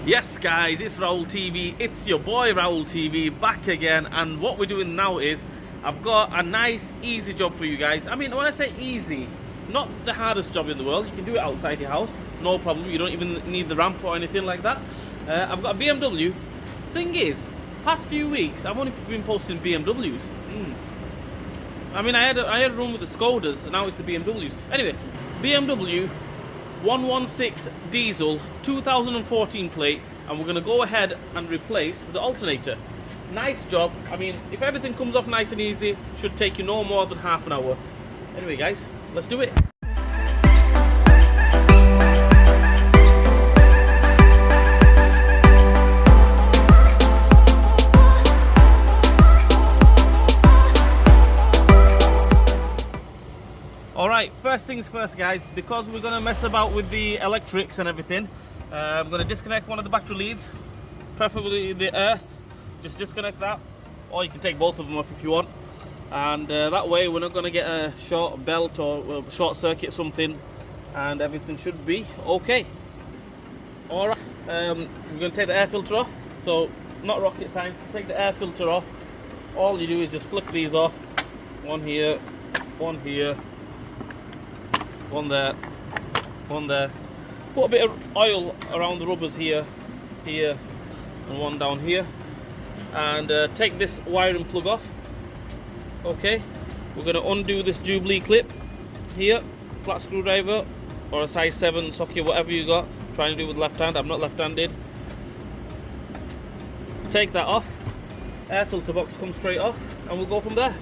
Yes guys, it's Raoul TV, it's your boy Raoul TV back again, and what we're doing now is I've got a nice easy job for you guys. I mean, when I say easy, not the hardest job in the world. You can do it outside your house, no problem. You don't even need the ramp or anything like that. I've got a BMW. Thing is, past few weeks I've only been posting BMWs. I mean, I had a run with the Soldierz, and now it's the BMWs. Anyway, BMW 116 diesel 2014 plate, and we're going to go ahead and replace the alternator. Nice job. I mean, if everything comes off nice and easy, should take you no more than half an hour. Anyway guys, let's do it. Alright, first things first guys, because we're going to mess about with the electrics and everything, I'm going to disconnect one of the battery leads, preferably the earth. Just disconnect that, or you can take both of them off if you want, and that way we're not going to get a short belt or short circuit something, and everything should be okay. Alright, we're going to take the air filter off, so not rocket science. Take the air filter off. All you do is just flick these off, one here, one here, one there, one there. Put a bit of oil around the rubbers here, here, and one down here. And take this wiring plug off. Okay, we're going to undo this Jubilee clip here, flat screwdriver or a size 7 socket, whatever you got. Try and do it with left hand. I'm not left-handed. Take that off. Air filter box comes straight off, and we'll go from there.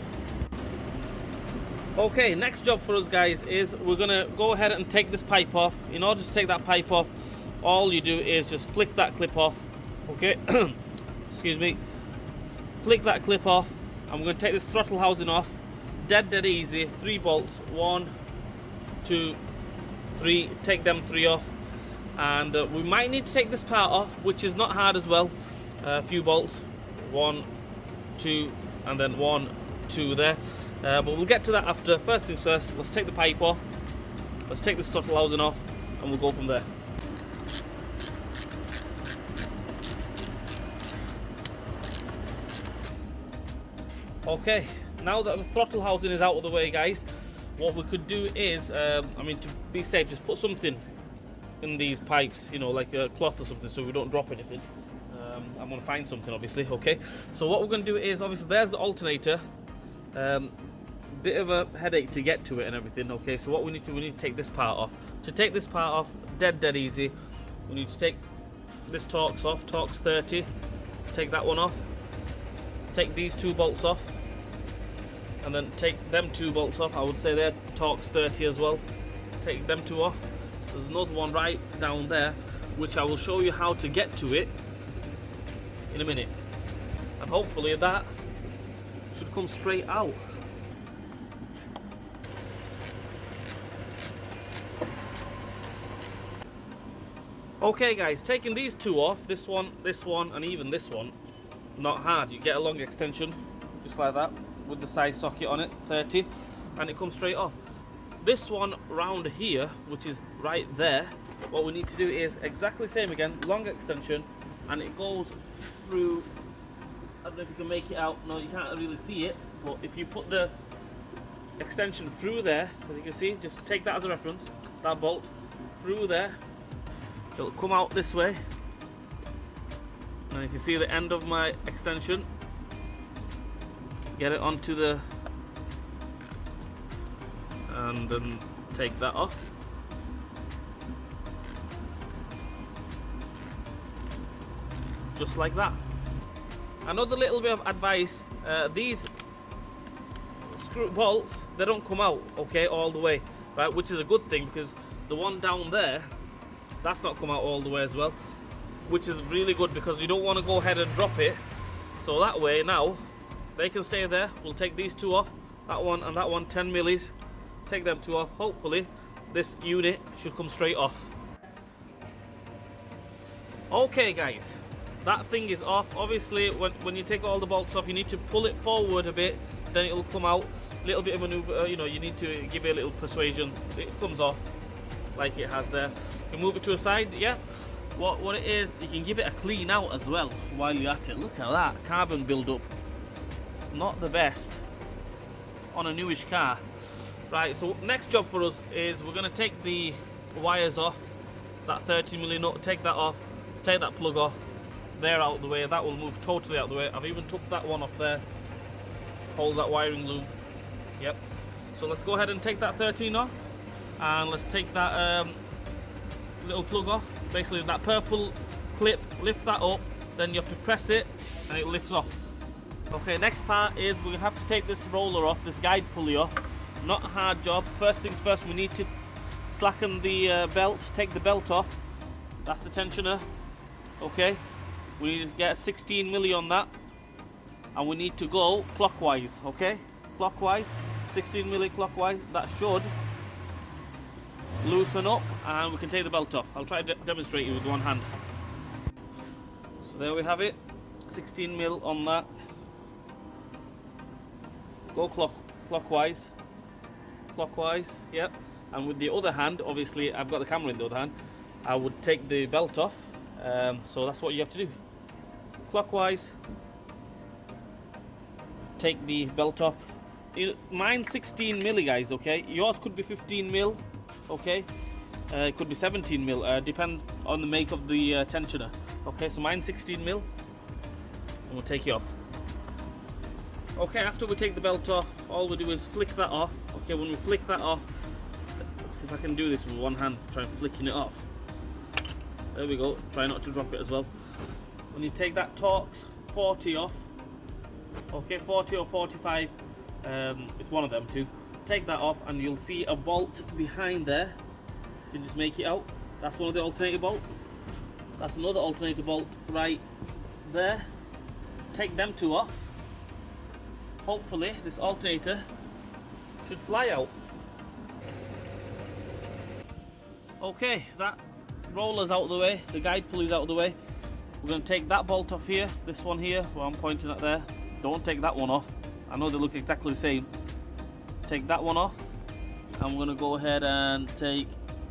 Okay, next job for us guys is we're going to go ahead and take this pipe off. In order to take that pipe off, all you do is just flick that clip off. Okay, excuse me. Flick that clip off. I'm going to take this throttle housing off. Dead easy. 3 bolts. 1, 2, 3. Take them 3 off. And we might need to take this part off, which is not hard as well. A few bolts. 1, 2, and then 1, 2 there. But we'll get to that after. First things first, let's take the pipe off. Let's take this throttle housing off, and we'll go from there. Okay, now that the throttle housing is out of the way guys, what we could do is, I mean, to be safe, just put something in these pipes, you know, like a cloth or something, so we don't drop anything. I'm going to find something obviously. Okay, so what we're going to do is, obviously there's the alternator. Bit of a headache to get to it and everything. Okay, so what we need to take this part off. To take this part off, dead easy, we need to take this Torx off. Torx 30. Take that one off. Take these 2 bolts off, and then take them 2 bolts off. I would say they're Torx 30 as well. Take them 2 off. There's another one right down there, which I will show you how to get to it in a minute, and hopefully that should come straight out. Okay guys, taking these 2 off, this one, and even this one, not hard. You get a long extension just like that with the size socket on it, 30, and it comes straight off. This one round here, which is right there, what we need to do is exactly the same again, long extension, and it goes through. I don't know if you can make it out. No, you can't really see it, but if you put the extension through there, as you can see, just take that as a reference, that bolt through there, it'll come out this way. And if you see the end of my extension, get it onto the, and then take that off. Just like that. Another little bit of advice, these screw bolts, they don't come out, okay, all the way, right, which is a good thing, because the one down there, that's not come out all the way as well, which is really good, because you don't want to go ahead and drop it. So that way now they can stay there. We'll take these 2 off, that one and that one, 10 millis. Take them 2 off. Hopefully this unit should come straight off. Okay guys, that thing is off. Obviously when you take all the bolts off, you need to pull it forward a bit, then it will come out. A little bit of maneuver, you know, you need to give it a little persuasion. It comes off like it has there. You move it to a side, yeah. what it is, you can give it a clean out as well while you're at it. Look at that carbon build up. Not the best on a newish car. Right, so next job for us is we're going to take the wires off, that 30mm nut, take that off, take that plug off, they're out of the way, that will move totally out of the way. I've even took that one off there, holds that wiring loop. Yep. So let's go ahead and take that 13 off, and let's take that little plug off. Basically that purple clip, lift that up, then you have to press it and it lifts off. Okay, next part is we're going to have to take this roller off, this guide pulley off. Not a hard job. First things first, we need to slacken the belt, take the belt off. That's the tensioner. Okay, we need to get 16mm on that, and we need to go clockwise. Okay, clockwise, 16mm clockwise. That should loosen up and we can take the belt off. I'll try to demonstrate you with one hand. So there we have it, 16mm on that. Go clockwise. Clockwise, yep. And with the other hand, obviously I've got the camera in the other hand, I would take the belt off. So that's what you have to do. Clockwise, take the belt off. Mine's 16mm, guys, okay? Yours could be 15mm, okay? It could be 17mm, depend on the make of the tensioner. Okay, so mine's 16mm, and we'll take it off. Okay, after we take the belt off, all we do is flick that off. Okay, when we flick that off, let's see if I can do this with one hand, try flicking it off. There we go, try not to drop it as well. When you take that Torx 40 off, okay, 40 or 45, it's one of them two. Take that off and you'll see a bolt behind there. You can just make it out. That's one of the alternator bolts. That's another alternator bolt right there. Take them two off. Hopefully this alternator should fly out. Okay, that roller's out of the way, the guide pulley's out of the way. We're going to take that bolt off here, this one here, where I'm pointing at there. Don't take that one off. I know they look exactly the same. Take that one off, and we're going to go ahead and take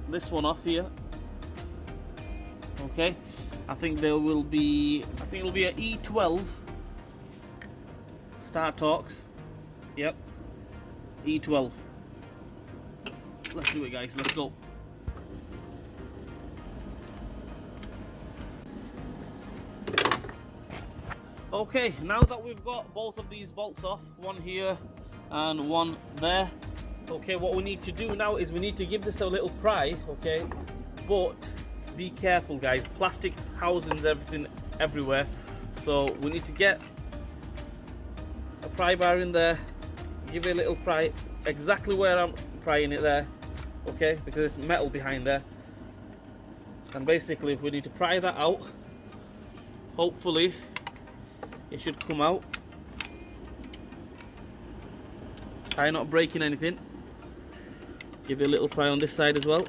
this one off here. Okay, I think there will be, it'll be an E12 Star Torx. Yep, E12. Let's do it, guys, let's go. Okay, now that we've got both of these bolts off, one here and one there, okay, what we need to do now is we need to give this a little pry, okay, but be careful, guys, plastic housings, everything everywhere, so we need to get a pry bar in there, give it a little pry exactly where I'm prying it there, okay, because there's metal behind there, and basically we need to pry that out. Hopefully it should come out. Try not breaking anything. Give it a little pry on this side as well.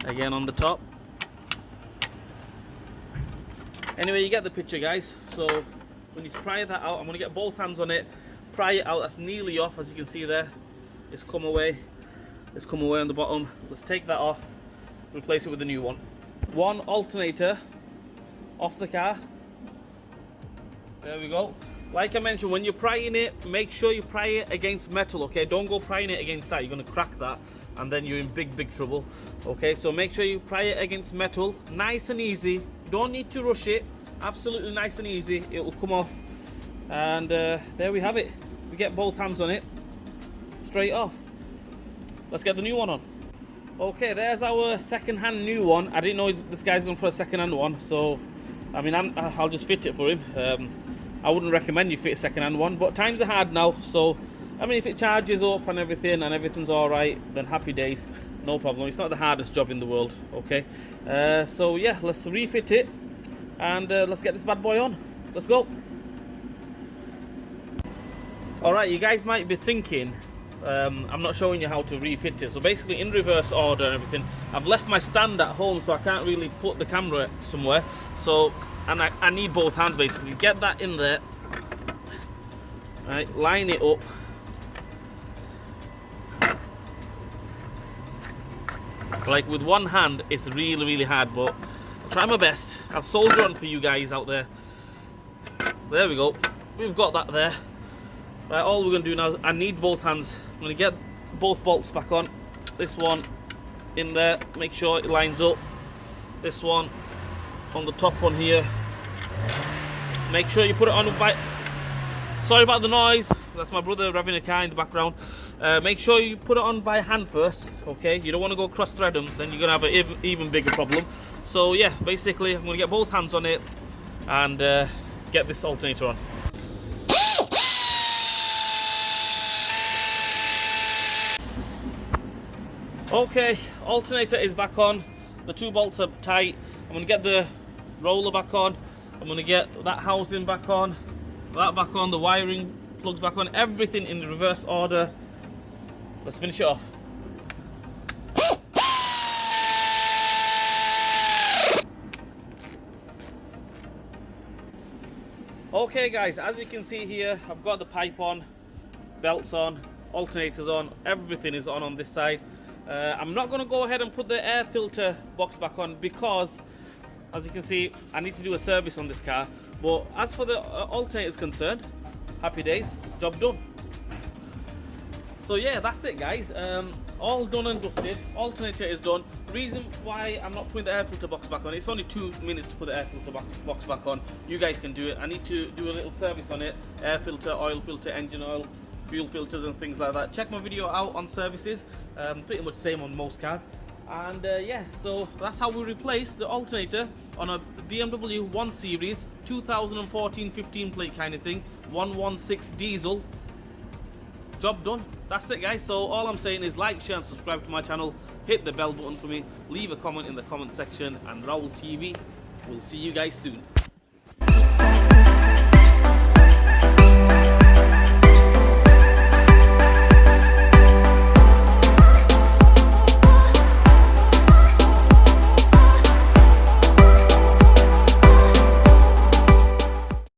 Again on the top. Anyway, you get the picture, guys. So we need to pry that out. I'm going to get both hands on it, pry it out. That's nearly off, as you can see there. It's come away. It's come away on the bottom. Let's take that off, replace it with a new one. One alternator off the car. There we go. Like I mentioned, when you're prying it, make sure you pry it against metal, okay? Don't go prying it against that. You're going to crack that and then you're in big trouble. Okay, so make sure you pry it against metal. Nice and easy. You don't need to rush it. Absolutely nice and easy. It will come off. And there we have it. We get both hands on it. Straight off. Let's get the new one on. Okay, there's our second-hand new one. I didn't know this guy's going for a second-hand one, so I mean, I'll just fit it for him. I wouldn't recommend you fit a second-hand one, but times are hard now, so I mean, if it charges up and everything's all right, then happy days, no problem. It's not the hardest job in the world. Okay, so yeah, let's refit it and let's get this bad boy on. Let's go. All right, you guys might be thinking, I'm not showing you how to refit it. So basically, in reverse order and everything, I've left my stand at home, so I can't really put the camera somewhere. So, and I need both hands basically. Get that in there. Right, line it up. Like with one hand, it's really hard, but I'll try my best. I'll soldier on for you guys out there. There we go. We've got that there. Right, all we're going to do now, I need both hands. I'm going to get both bolts back on. This one in there, make sure it lines up. This one on the top one here. Make sure you put it on by... Sorry about the noise, that's my brother having a car in the background. Make sure you put it on by hand first, okay? You don't want to go cross thread them, then you're going to have an even bigger problem. So yeah, basically I'm going to get both hands on it and get this alternator on. Okay, alternator is back on. The two bolts are tight. I'm going to get the roller back on. I'm going to get that housing back on. That back on. The wiring plugs back on. Everything in the reverse order. Let's finish it off. Okay guys, as you can see here, I've got the pipe on, belts on, alternators on, everything is on this side. I'm not going to go ahead and put the air filter box back on because, as you can see, I need to do a service on this car. But as for the alternator is concerned, happy days, job done. So yeah, that's it guys, all done and dusted. Alternator is done. Reason why I'm not putting the air filter box back on, it's only 2 minutes to put the air filter box back on. You guys can do it. I need to do a little service on it. Air filter, oil filter, engine oil, fuel filters and things like that. Check my video out on services, pretty much same on most cars. And yeah, so that's how we replace the alternator on a BMW 1 Series 2014 15 plate kind of thing, 116 diesel. Job done. That's it guys. So all I'm saying is like, share and subscribe to my channel, hit the bell button for me, leave a comment in the comment section, and Raul TV will see you guys soon.